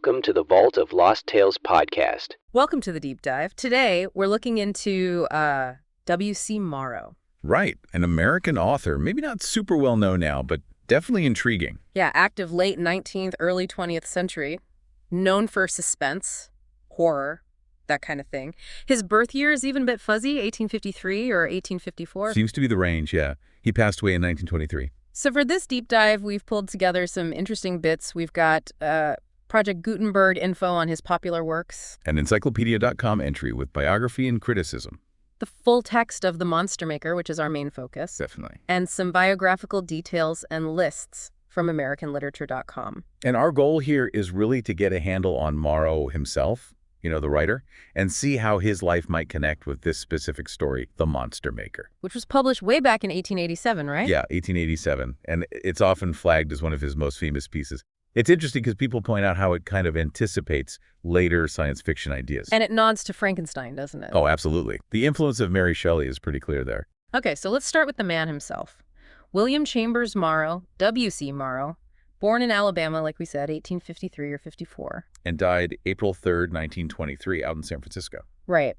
Welcome to the Vault of Lost Tales podcast. Welcome to the deep dive. Today, we're looking into W.C. Morrow. Right, an American author, maybe not super well known now, but definitely intriguing. Yeah, active late 19th, early 20th century, known for suspense, horror, that kind of thing. His birth year is even a bit fuzzy, 1853 or 1854. Seems to be the range, yeah. He passed away in 1923. So for this deep dive, we've pulled together some interesting bits. We've got Project Gutenberg info on his popular works. An encyclopedia.com entry with biography and criticism. The full text of The Monster Maker, which is our main focus. Definitely. And some biographical details and lists from AmericanLiterature.com. And our goal here is really to get a handle on Morrow himself, the writer, and see how his life might connect with this specific story, The Monster Maker. Which was published way back in 1887, right? Yeah, 1887. And it's often flagged as one of his most famous pieces. It's interesting because people point out how it kind of anticipates later science fiction ideas. And it nods to Frankenstein, doesn't it? Oh, absolutely. The influence of Mary Shelley is pretty clear there. Okay, so let's start with the man himself. William Chambers Morrow, W.C. Morrow, born in Alabama, like we said, 1853 or 54. And died April 3rd, 1923, out in San Francisco. Right.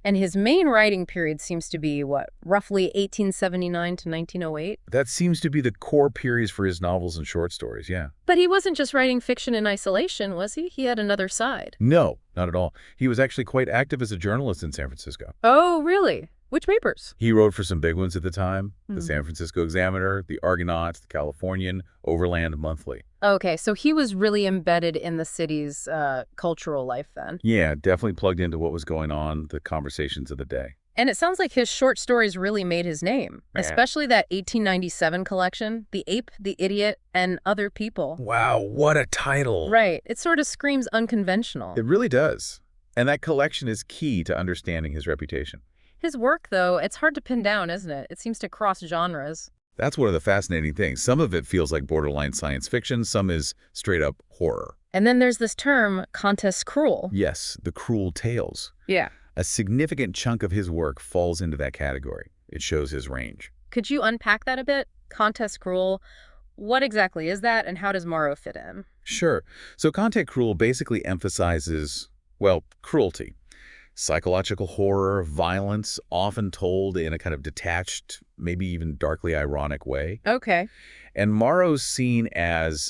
And his main writing period seems to be, roughly 1879 to 1908? That seems to be the core periods for his novels and short stories, yeah. But he wasn't just writing fiction in isolation, was he? He had another side. No, not at all. He was actually quite active as a journalist in San Francisco. Oh, really? Which papers? He wrote for some big ones at the time, the San Francisco Examiner, the Argonaut, the Californian, Overland Monthly. Okay, so he was really embedded in the city's cultural life then. Yeah, definitely plugged into what was going on, the conversations of the day. And it sounds like his short stories really made his name, especially that 1897 collection, The Ape, the Idiot, and Other People. Wow, what a title. Right. It sort of screams unconventional. It really does. And that collection is key to understanding his reputation. His work, though, it's hard to pin down, isn't it? It seems to cross genres. That's one of the fascinating things. Some of it feels like borderline science fiction, some is straight-up horror. And then there's this term, Contes Cruel. Yes, the cruel tales. Yeah. A significant chunk of his work falls into that category. It shows his range. Could you unpack that a bit? Contes Cruel, what exactly is that, and how does Morrow fit in? Sure. So Contes Cruel basically emphasizes, cruelty. Psychological horror, violence, often told in a kind of detached, maybe even darkly ironic way. Okay. And Morrow's seen as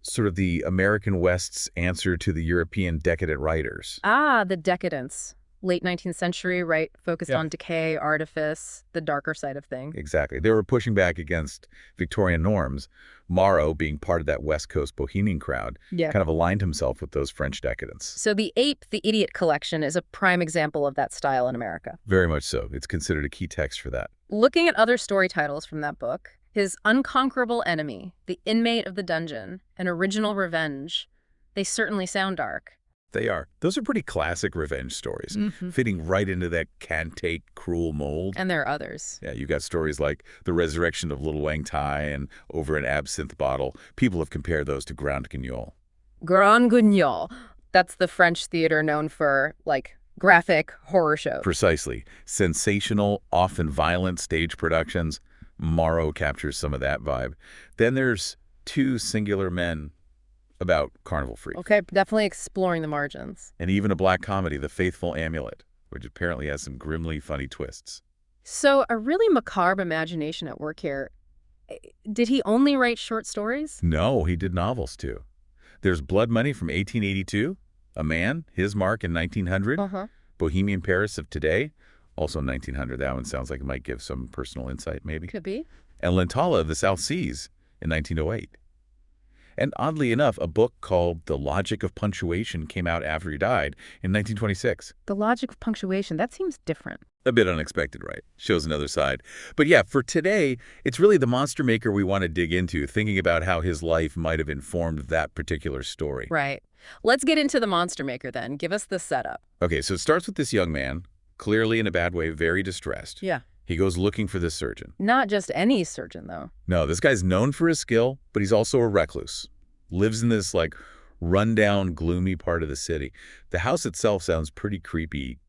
sort of the American West's answer to the European decadent writers. Ah, the decadence. Late 19th century, right? Focused on decay, artifice, the darker side of things. Exactly. They were pushing back against Victorian norms. Morrow, being part of that West Coast bohemian crowd, kind of aligned himself with those French decadents. So the Ape, the Idiot collection is a prime example of that style in America. Very much so. It's considered a key text for that. Looking at other story titles from that book, his Unconquerable Enemy, The Inmate of the Dungeon, and Original Revenge, they certainly sound dark. They are. Those are pretty classic revenge stories, fitting right into that can-take cruel mold. And there are others. Yeah, you got stories like The Resurrection of Little Wang Tai and Over an Absinthe Bottle. People have compared those to Grand Guignol. Grand Guignol. That's the French theater known for, graphic horror shows. Precisely. Sensational, often violent stage productions. Morrow captures some of that vibe. Then there's Two Singular Men, about carnival freaks. Okay, definitely exploring the margins. And even a black comedy, The Faithful Amulet, which apparently has some grimly funny twists. So a really macabre imagination at work here. Did he only write short stories? No, he did novels too. There's Blood Money from 1882, A Man, His Mark in 1900, Bohemian Paris of Today, also 1900. That one sounds like it might give some personal insight, maybe. Could be. And Lentala of the South Seas in 1908. And oddly enough, a book called The Logic of Punctuation came out after he died in 1926. The Logic of Punctuation, that seems different. A bit unexpected, right? Shows another side. But yeah, for today, it's really The Monster Maker we want to dig into, thinking about how his life might have informed that particular story. Right. Let's get into The Monster Maker then. Give us the setup. Okay, so it starts with this young man, clearly in a bad way, very distressed. Yeah. He goes looking for this surgeon. Not just any surgeon, though. No, this guy's known for his skill, but he's also a recluse. Lives in this, rundown, gloomy part of the city. The house itself sounds pretty creepy,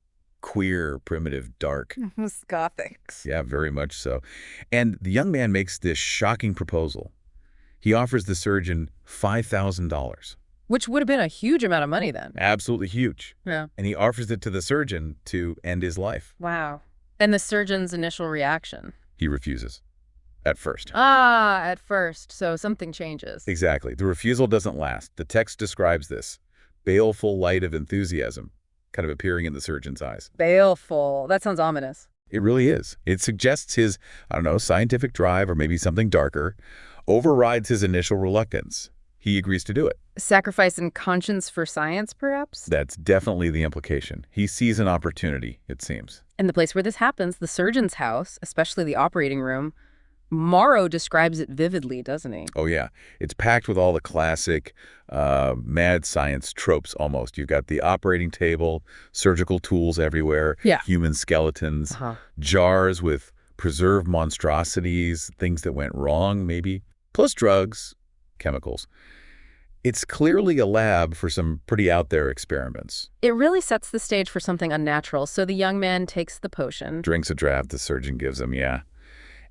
queer, primitive, dark. It's Gothic. Yeah, very much so. And the young man makes this shocking proposal. He offers the surgeon $5,000 Which would have been a huge amount of money then. Absolutely huge. Yeah. And he offers it to the surgeon to end his life. Wow. And the surgeon's initial reaction? He refuses. At first. At first. So something changes. Exactly. The refusal doesn't last. The text describes this baleful light of enthusiasm kind of appearing in the surgeon's eyes. Baleful. That sounds ominous. It really is. It suggests his, I don't know, scientific drive or maybe something darker overrides his initial reluctance. He agrees to do it. Sacrifice in conscience for science, perhaps? That's definitely the implication. He sees an opportunity, it seems. And the place where this happens, the surgeon's house, especially the operating room, Morrow describes it vividly, doesn't he? Oh, yeah. It's packed with all the classic mad science tropes almost. You've got the operating table, surgical tools everywhere, human skeletons, jars with preserved monstrosities, things that went wrong maybe, plus drugs, chemicals. It's clearly a lab for some pretty out there experiments. It really sets the stage for something unnatural. So the young man takes the potion. Drinks a draft the surgeon gives him, yeah.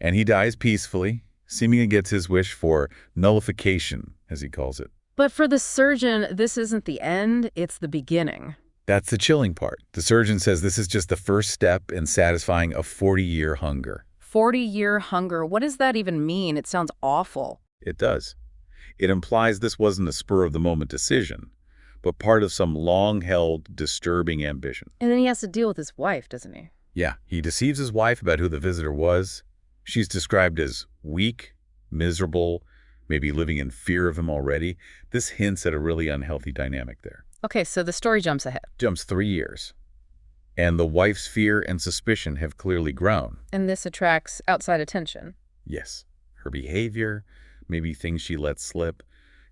And he dies peacefully, seemingly gets his wish for nullification, as he calls it. But for the surgeon, this isn't the end, it's the beginning. That's the chilling part. The surgeon says this is just the first step in satisfying a 40-year hunger. 40-year hunger. What does that even mean? It sounds awful. It does. It implies this wasn't a spur-of-the-moment decision, but part of some long-held, disturbing ambition. And then he has to deal with his wife, doesn't he? Yeah, he deceives his wife about who the visitor was. She's described as weak, miserable, maybe living in fear of him already. This hints at a really unhealthy dynamic there. Okay, so the story jumps ahead. Jumps 3 years. And the wife's fear and suspicion have clearly grown. And this attracts outside attention. Yes. Her behavior, maybe things she lets slip,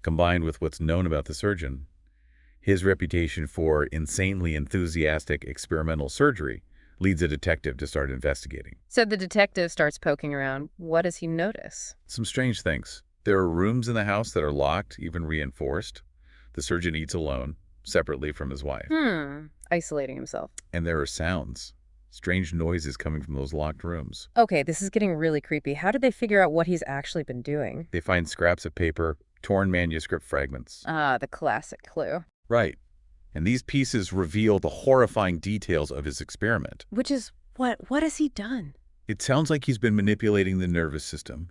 combined with what's known about the surgeon, his reputation for insanely enthusiastic experimental surgery, leads a detective to start investigating. So the detective starts poking around. What does he notice? Some strange things. There are rooms in the house that are locked, even reinforced. The surgeon eats alone, separately from his wife. Isolating himself. And there are sounds. Strange noises coming from those locked rooms. Okay, this is getting really creepy. How did they figure out what he's actually been doing? They find scraps of paper, torn manuscript fragments. The classic clue. Right. And these pieces reveal the horrifying details of his experiment. Which is, what has he done? It sounds like he's been manipulating the nervous system,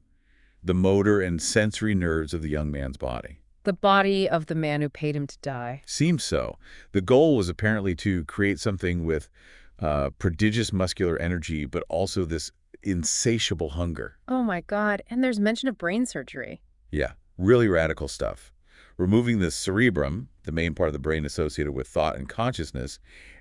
the motor and sensory nerves of the young man's body. The body of the man who paid him to die. Seems so. The goal was apparently to create something with prodigious muscular energy, but also this insatiable hunger. Oh my God, and there's mention of brain surgery. Yeah, really radical stuff. Removing the cerebrum, the main part of the brain associated with thought and consciousness,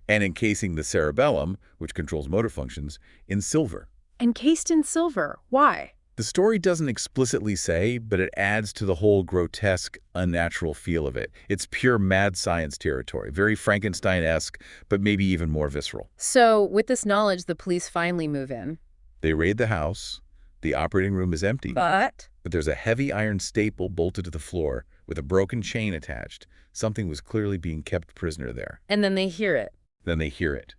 and encasing the cerebellum, which controls motor functions, in silver. Encased in silver? Why? The story doesn't explicitly say, but it adds to the whole grotesque, unnatural feel of it. It's pure mad science territory, very Frankenstein-esque, but maybe even more visceral. So, with this knowledge, the police finally move in. They raid the house. The operating room is empty. But there's a heavy iron staple bolted to the floor with a broken chain attached. Something was clearly being kept prisoner there. And then they hear it. Then they hear it.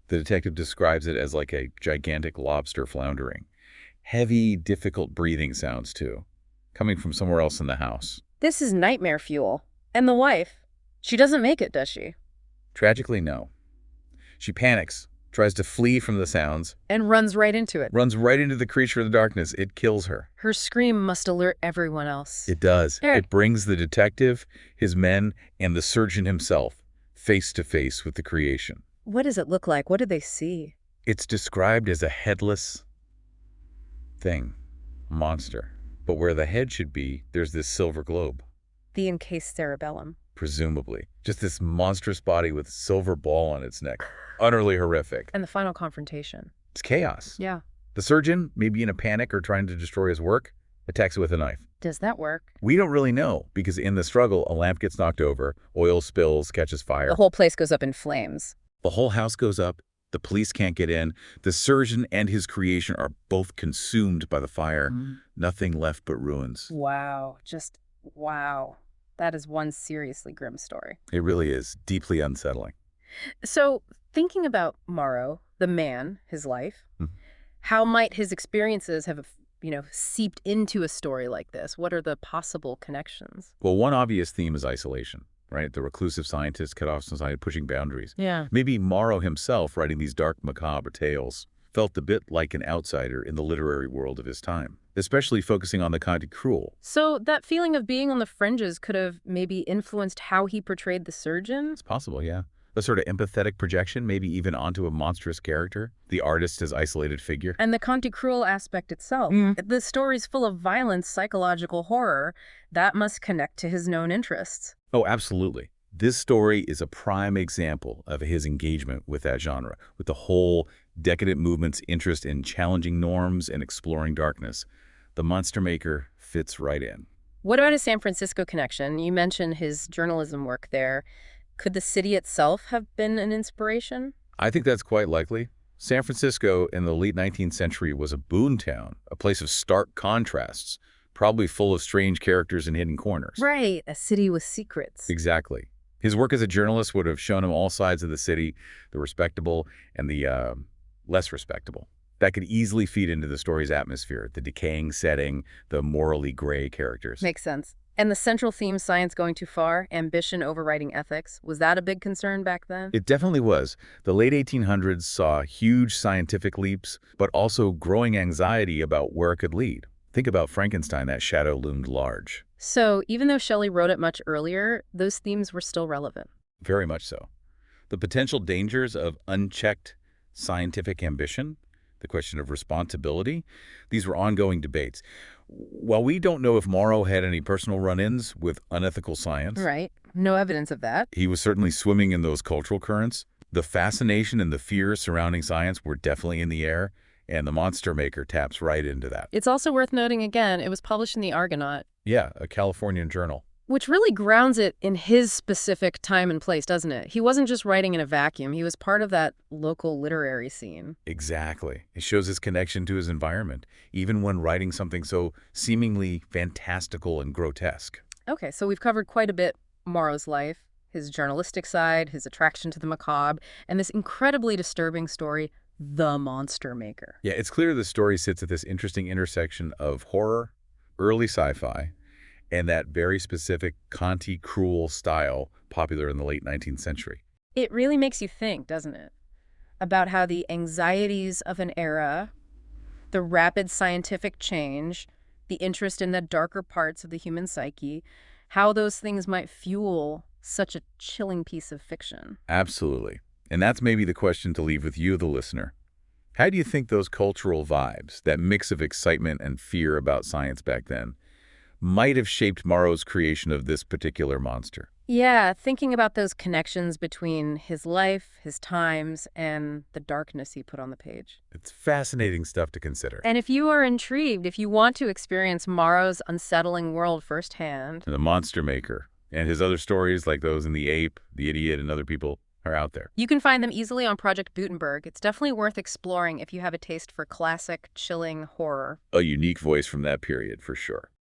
The detective describes it as like a gigantic lobster floundering. Heavy, difficult breathing sounds, too, coming from somewhere else in the house. This is nightmare fuel. And the wife, she doesn't make it, does she? Tragically, no. She panics, tries to flee from the sounds. And runs right into it. Runs right into the creature of the darkness. It kills her. Her scream must alert everyone else. It does. There. It brings the detective, his men, and the surgeon himself face to face with the creation. What does it look like? What do they see? It's described as a headless thing, monster. But where the head should be, there's this silver globe. The encased cerebellum. Presumably. Just this monstrous body with a silver ball on its neck. Utterly horrific. And the final confrontation. It's chaos. Yeah. The surgeon, maybe in a panic or trying to destroy his work, attacks it with a knife. Does that work? We don't really know, because in the struggle, a lamp gets knocked over, oil spills, catches fire. The whole place goes up in flames. The whole house goes up. The police can't get in. The surgeon and his creation are both consumed by the fire. Nothing left but ruins. Wow. Just wow. That is one seriously grim story. It really is. Deeply unsettling. So, thinking about Morrow, the man, his life, how might his experiences have seeped into a story like this? What are the possible connections? Well, one obvious theme is isolation, right? The reclusive scientist cut off society, pushing boundaries. Yeah. Maybe Morrow himself, writing these dark, macabre tales, felt a bit like an outsider in the literary world of his time, especially focusing on the kind of cruel. So that feeling of being on the fringes could have maybe influenced how he portrayed the surgeon? It's possible, yeah. A sort of empathetic projection, maybe even onto a monstrous character, the artist as isolated figure. And the Cruel aspect itself. The story's full of violence, psychological horror. That must connect to his known interests. Oh, absolutely. This story is a prime example of his engagement with that genre, with the whole decadent movement's interest in challenging norms and exploring darkness. The Monster Maker fits right in. What about his San Francisco connection? You mentioned his journalism work there. Could the city itself have been an inspiration? I think that's quite likely. San Francisco in the late 19th century was a boon town, a place of stark contrasts, probably full of strange characters and hidden corners. Right, a city with secrets. Exactly. His work as a journalist would have shown him all sides of the city, the respectable and the less respectable. That could easily feed into the story's atmosphere, the decaying setting, the morally gray characters. Makes sense. And the central theme, science going too far, ambition overriding ethics, was that a big concern back then? It definitely was. The late 1800s saw huge scientific leaps, but also growing anxiety about where it could lead. Think about Frankenstein, that shadow loomed large. So even though Shelley wrote it much earlier, those themes were still relevant. Very much so. The potential dangers of unchecked scientific ambition, the question of responsibility, these were ongoing debates. While we don't know if Morrow had any personal run-ins with unethical science, Right. No evidence of that. he was certainly swimming in those cultural currents. The fascination and the fear surrounding science were definitely in the air, and The Monster Maker taps right into that. It's also worth noting again, it was published in the Argonaut, Yeah, a Californian journal. which really grounds it in his specific time and place, doesn't it? He wasn't just writing in a vacuum. He was part of that local literary scene. Exactly. It shows his connection to his environment, even when writing something so seemingly fantastical and grotesque. Okay, so we've covered quite a bit Morrow's life, his journalistic side, his attraction to the macabre, and this incredibly disturbing story, The Monster Maker. Yeah, it's clear the story sits at this interesting intersection of horror, early sci-fi, and that very specific Conti cruel style popular in the late 19th century. It really makes you think, doesn't it? About how the anxieties of an era, the rapid scientific change, the interest in the darker parts of the human psyche, how those things might fuel such a chilling piece of fiction. Absolutely. And that's maybe the question to leave with you, the listener. How do you think those cultural vibes, that mix of excitement and fear about science back then, might have shaped Morrow's creation of this particular monster? Yeah, thinking about those connections between his life, his times, and the darkness he put on the page. It's fascinating stuff to consider. And if you are intrigued, if you want to experience Morrow's unsettling world firsthand, The Monster Maker and his other stories like those in The Ape, The Idiot, and other people are out there. you can find them easily on Project Gutenberg. It's definitely worth exploring if you have a taste for classic, chilling horror. A unique voice from that period, for sure.